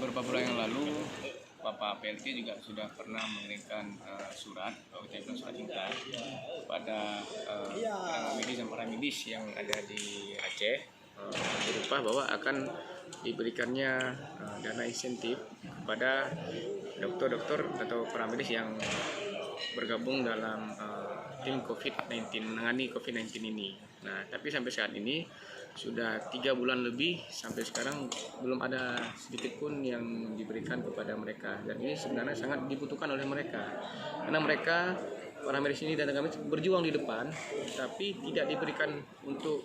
beberapa bulan yang lalu Bapak PLT juga sudah pernah mengirimkan surat atau surat singkat kepada tenaga medis dan para medis yang ada di Aceh berupa bahwa akan diberikannya dana insentif kepada dokter-dokter atau para medis yang bergabung dalam tim COVID-19, menangani COVID-19 ini. Nah, tapi sampai saat ini sudah 3 bulan lebih, sampai sekarang belum ada sedikit pun yang diberikan kepada mereka. Dan ini sebenarnya sangat dibutuhkan oleh mereka, karena mereka para medis ini dan tenaga medis berjuang di depan, tapi tidak diberikan untuk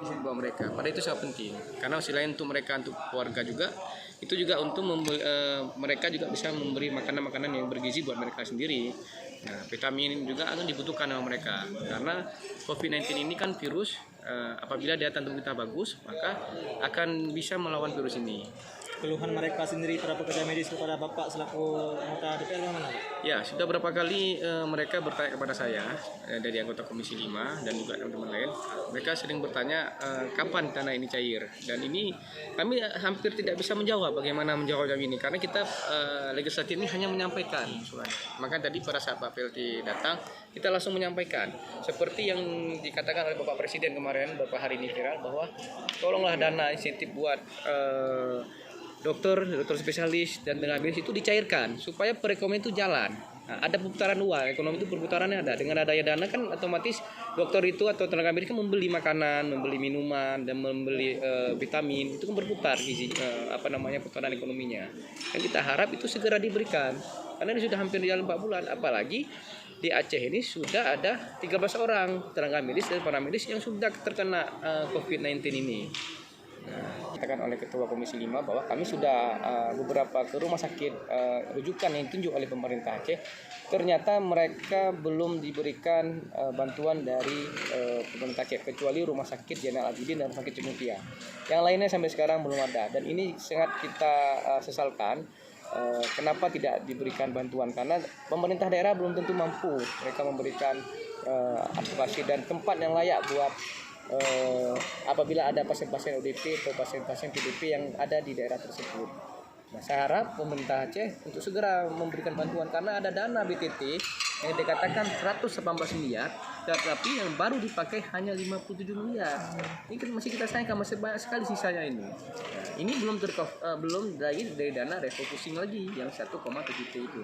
buat mereka. Pada itu sangat penting, karena selain untuk mereka, untuk keluarga juga, itu juga untuk mereka juga bisa memberi makanan-makanan yang bergizi buat mereka sendiri. Nah, vitamin juga akan dibutuhkan sama mereka, karena COVID-19 ini kan virus, apabila daya tahan tubuh kita bagus, maka akan bisa melawan virus ini. Keluhan mereka sendiri para pekerja medis kepada Bapak selaku anggota DPR bagaimana, Pak? Ya, sudah berapa kali mereka bertanya kepada saya dari anggota Komisi 5 dan juga teman-teman lain. Mereka sering bertanya kapan tanah ini cair. Dan ini kami hampir tidak bisa menjawab bagaimana menjawab ini, karena kita legislatif ini hanya menyampaikan suratnya. Maka tadi pada saat Pak PLT datang, kita langsung menyampaikan seperti yang dikatakan oleh Bapak Presiden kemarin beberapa hari ini viral, bahwa tolonglah dana insentif buat dokter spesialis dan tenaga medis itu dicairkan supaya perekonomian itu jalan. Nah, ada perputaran uang, ekonomi itu perputarannya ada. Dengan adanya dana kan otomatis dokter itu atau tenaga medis kan membeli makanan, membeli minuman, dan membeli vitamin, itu kan berputar gizi putaran ekonominya. Dan kita harap itu segera diberikan, karena ini sudah hampir jalan 4 bulan. Apalagi di Aceh ini sudah ada 13 orang tenaga medis dan para medis yang sudah terkena COVID-19 ini. Nah, dikatakan oleh Ketua Komisi 5 bahwa kami sudah beberapa ke rumah sakit rujukan yang ditunjuk oleh pemerintah Aceh, ternyata mereka belum diberikan bantuan dari pemerintah Aceh, kecuali Rumah Sakit Zainal Abidin dan Rumah Sakit Cemupia. Yang lainnya sampai sekarang belum ada, dan ini sangat kita sesalkan. Kenapa tidak diberikan bantuan? Karena pemerintah daerah belum tentu mampu mereka memberikan advokasi dan tempat yang layak buat apabila ada pasien-pasien ODP atau pasien-pasien PDP yang ada di daerah tersebut. Nah, saya harap pemerintah Aceh untuk segera memberikan bantuan, karena ada dana BTT yang dikatakan 118 miliar, tetapi yang baru dipakai hanya 57 miliar. Ini kan masih kita sayangkan, masih banyak sekali sisanya ini. Nah, ini belum lagi dari dana refocusing lagi yang 1,7 T itu.